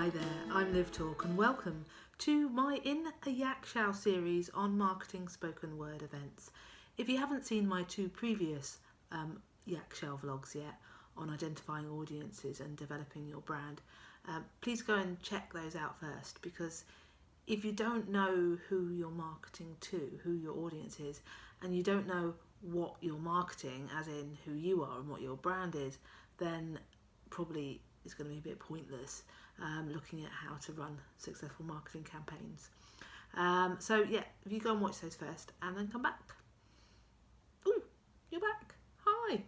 Hi there, I'm Liv Torc and welcome to my In a Yak series on marketing spoken word events. If you haven't seen my two previous Yak vlogs yet on identifying audiences and developing your brand, please go and check those out first, because if you don't know who you're marketing to, who your audience is, and you don't know what you're marketing, as in who you are and what your brand is, then probably it's going to be a bit pointless looking at how to run successful marketing campaigns. So yeah, if you go and watch those first and then come back. Ooh, you're back. Hi.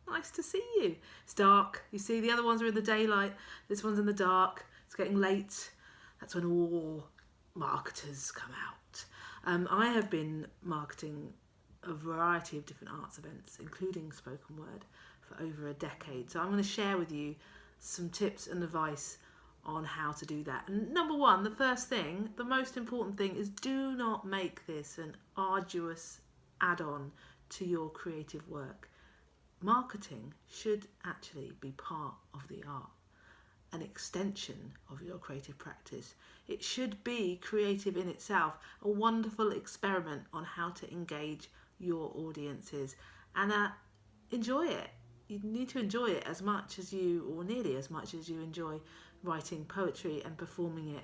Nice to see you. It's dark. You see, the other ones are in the daylight. This one's in the dark. It's getting late. That's when all marketers come out. I have been marketing a variety of different arts events, including spoken word, for over a decade. So I'm going to share with you some tips and advice on how to do that. And number one, the first thing, the most important thing, is do not make this an arduous add-on to your creative work. Marketing should actually be part of the art, an extension of your creative practice. It should be creative in itself, a wonderful experiment on how to engage your audiences, and enjoy it. You need to enjoy it as much as you, or nearly as much as you enjoy writing poetry and performing it.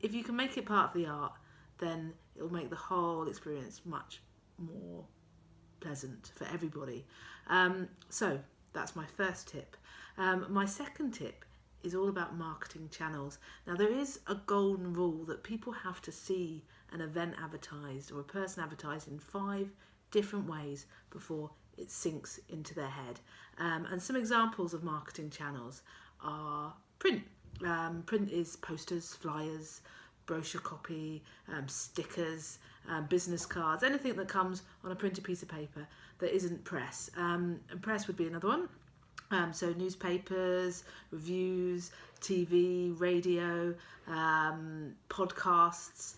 If you can make it part of the art, then it will make the whole experience much more pleasant for everybody. So that's my first tip. My second tip is all about marketing channels. Now, there is a golden rule that people have to see an event advertised or a person advertised in 5 different ways before it sinks into their head. And some examples of marketing channels are print. Print is posters, flyers, brochure copy, stickers, business cards, anything that comes on a printed piece of paper that isn't press. And press would be another one. So newspapers, reviews, TV, radio, podcasts,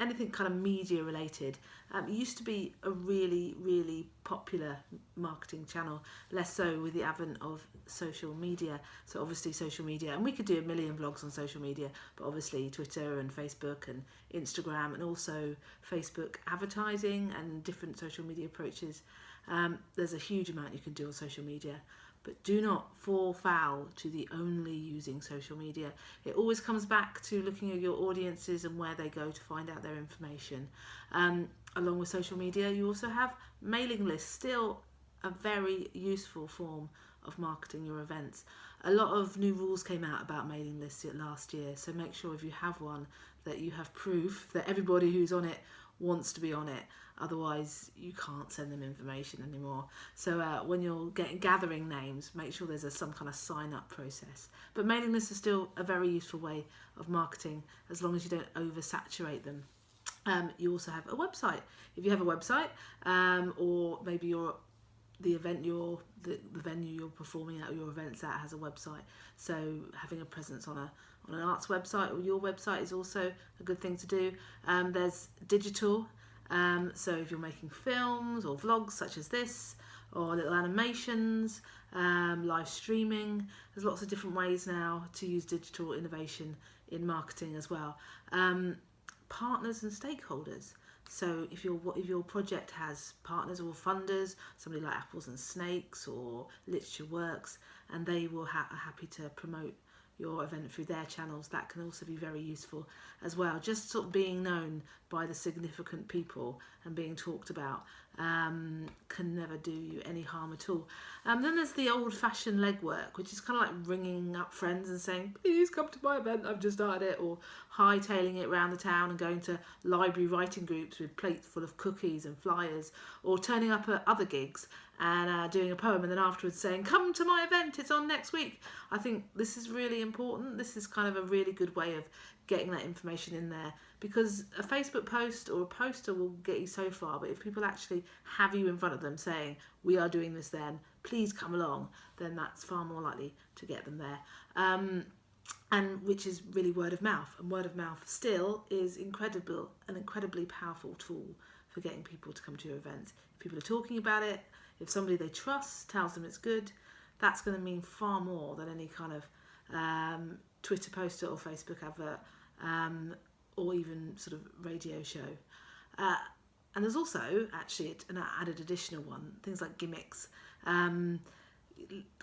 anything kind of media related. It used to be a really, really popular marketing channel, less so with the advent of social media. So obviously social media, and we could do a million vlogs on social media, but obviously Twitter and Facebook and Instagram, and also Facebook advertising and different social media approaches. There's a huge amount you can do on social media, but do not fall foul to the only using social media. It always comes back to looking at your audiences and where they go to find out their information. Along with social media, you also have mailing lists, still a very useful form of marketing your events. A lot of new rules came out about mailing lists last year, so make sure if you have one that you have proof that everybody who's on it wants to be on it. Otherwise you can't send them information anymore. So when you're gathering names, make sure there's some kind of sign up process. But mailing lists are still a very useful way of marketing, as long as you don't oversaturate them. You also have a website. If you have a website, or maybe the venue you're performing at, or your events at, has a website. So having a presence on an arts website or your website is also a good thing to do. There's digital. So if you're making films or vlogs such as this, or little animations, live streaming, there's lots of different ways now to use digital innovation in marketing as well. Partners and stakeholders. So if your project has partners or funders, somebody like Apples and Snakes or Literature Works, and they will are happy to promote your event through their channels, that can also be very useful as well. Just sort of being known by the significant people and being talked about can never do you any harm at all. Then there's the old-fashioned legwork, which is kind of like ringing up friends and saying, please come to my event, I've just started it, or hightailing it around the town and going to library writing groups with plates full of cookies and flyers, or turning up at other gigs and doing a poem and then afterwards saying, come to my event, it's on next week. I think this is really important. This is kind of a really good way of getting that information in there, because a Facebook post or a poster will get you so far, but if people actually have you in front of them saying, we are doing this then, please come along, then that's far more likely to get them there. And which is really word of mouth, and word of mouth still is an incredibly powerful tool for getting people to come to your events. If people are talking about it, if somebody they trust tells them it's good, that's going to mean far more than any kind of Twitter poster or Facebook advert, or even sort of radio show. And there's also actually an added additional one, things like gimmicks,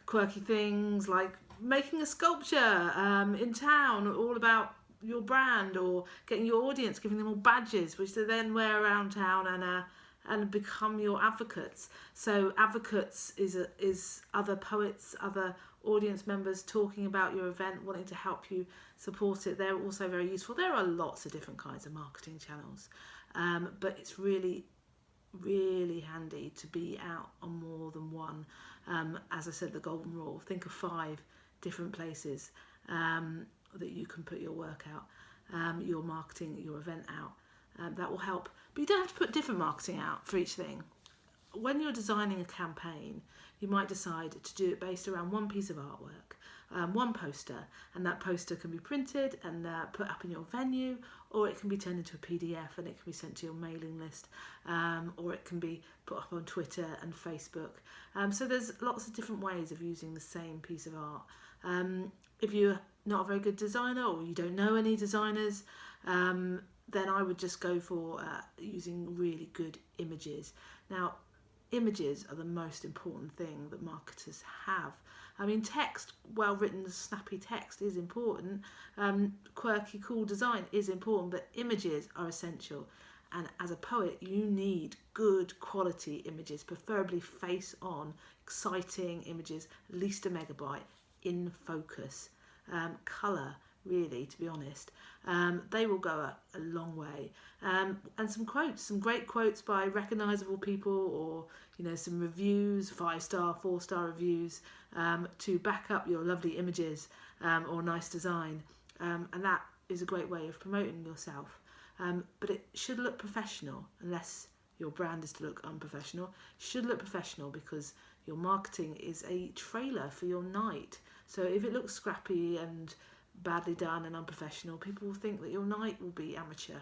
quirky things like making a sculpture in town all about your brand, or getting your audience, giving them all badges which they then wear around town and become your advocates. So advocates is other poets, other audience members talking about your event, wanting to help you support it. They're also very useful. There are lots of different kinds of marketing channels, but it's really, really handy to be out on more than one. As I said, the golden rule, think of 5 different places that you can put your work out, your marketing, your event out. That will help. But you don't have to put different marketing out for each thing. When you're designing a campaign, you might decide to do it based around one piece of artwork, one poster, and that poster can be printed and put up in your venue, or it can be turned into a PDF and it can be sent to your mailing list, or it can be put up on Twitter and Facebook. So there's lots of different ways of using the same piece of art. If you're not a very good designer, or you don't know any designers, then I would just go for using really good images. Now, images are the most important thing that marketers have. I mean, text, well-written, snappy text is important. Quirky, cool design is important, but images are essential. And as a poet, you need good quality images, preferably face-on, exciting images, at least a megabyte, in focus. Colour, really, to be honest, they will go a long way. And some quotes, some great quotes by recognisable people, or some reviews, 5-star, 4-star reviews, to back up your lovely images or nice design, and that is a great way of promoting yourself. But it should look professional, unless your brand is to look unprofessional. It should look professional because your marketing is a trailer for your night. So if it looks scrappy and badly done and unprofessional, people will think that your night will be amateur,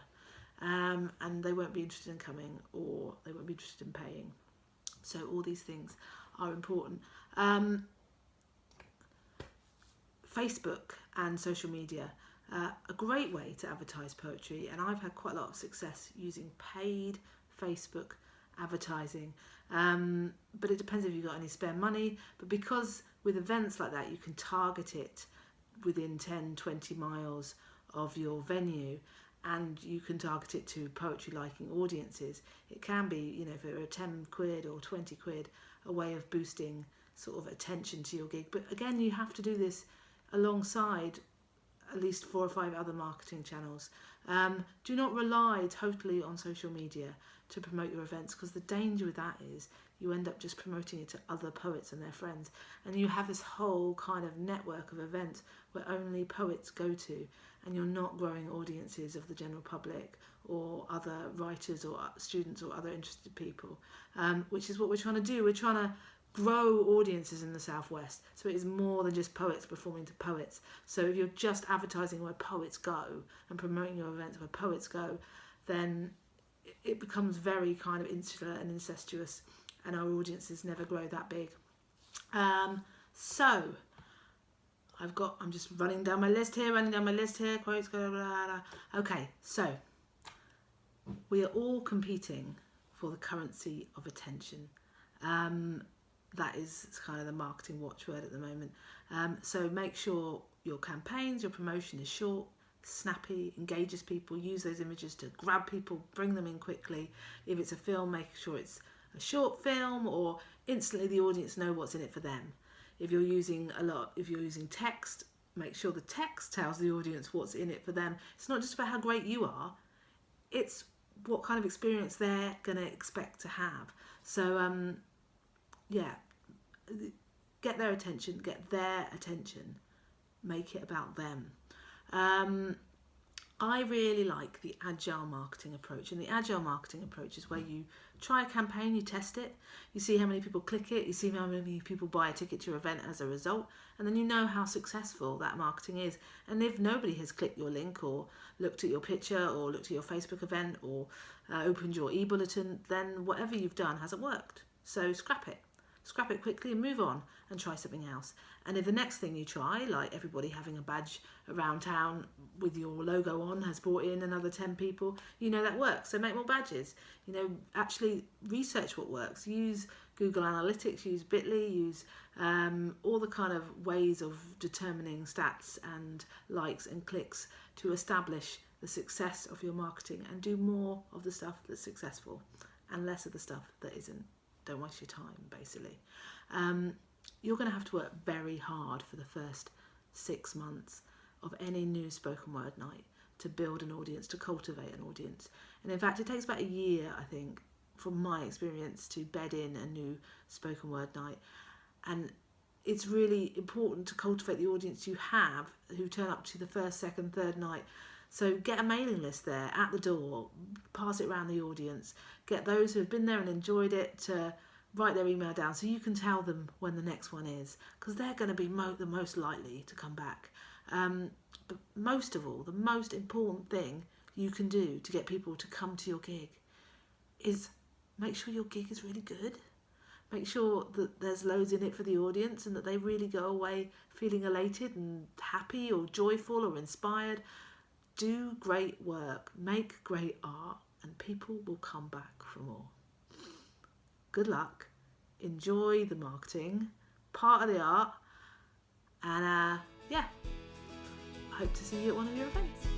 and they won't be interested in coming, or they won't be interested in paying. So all these things are important. Facebook and social media, a great way to advertise poetry, and I've had quite a lot of success using paid Facebook advertising, but it depends if you've got any spare money. But because with events like that you can target it within 10-20 miles of your venue, and you can target it to poetry liking audiences, it can be, if it were 10 quid or 20 quid, a way of boosting sort of attention to your gig. But again, you have to do this alongside at least 4 or 5 other marketing channels. Do not rely totally on social media to promote your events, because the danger with that is you end up just promoting it to other poets and their friends, and you have this whole kind of network of events where only poets go to, and you're not growing audiences of the general public or other writers or students or other interested people, which is what we're trying to do. We're trying to grow audiences in the Southwest, so it is more than just poets performing to poets. So if you're just advertising where poets go and promoting your events where poets go, then it becomes very kind of insular and incestuous, and our audiences never grow that big. So I'm just running down my list here, quotes, blah, blah, blah. Okay, so we are all competing for the currency of attention. That is kind of the marketing watchword at the moment. So make sure your campaigns, your promotion is short, snappy, engages people, use those images to grab people, bring them in quickly. If it's a film, make sure it's a short film, or instantly the audience know what's in it for them. If you're using text, make sure the text tells the audience what's in it for them. It's not just about how great you are, it's what kind of experience they're going to expect to have. So get their attention, make it about them. I really like the Agile marketing approach, and the Agile marketing approach is where you try a campaign, you test it, you see how many people click it, you see how many people buy a ticket to your event as a result, and then you know how successful that marketing is. And if nobody has clicked your link or looked at your picture or looked at your Facebook event or opened your e-bulletin, then whatever you've done hasn't worked. So scrap it. scrap it quickly and move on and try something else. And if the next thing you try, like everybody having a badge around town with your logo on, has brought in another 10 people, you know that works. So make more badges. You know, actually research what works. Use Google Analytics, use Bitly, use all the kind of ways of determining stats and likes and clicks to establish the success of your marketing, and do more of the stuff that's successful and less of the stuff that isn't. Don't waste your time, basically. You're going to have to work very hard for the first 6 months of any new spoken word night to build an audience, to cultivate an audience. And in fact, it takes about a year, I think, from my experience, to bed in a new spoken word night. And it's really important to cultivate the audience you have who turn up to the first, second, third night. So get a mailing list there at the door, pass it around the audience, get those who have been there and enjoyed it to write their email down so you can tell them when the next one is, because they're going to be the most likely to come back. But most of all, the most important thing you can do to get people to come to your gig is make sure your gig is really good. Make sure that there's loads in it for the audience and that they really go away feeling elated and happy or joyful or inspired. Do great work, make great art, and people will come back for more. Good luck. Enjoy the marketing, part of the art, and I hope to see you at one of your events.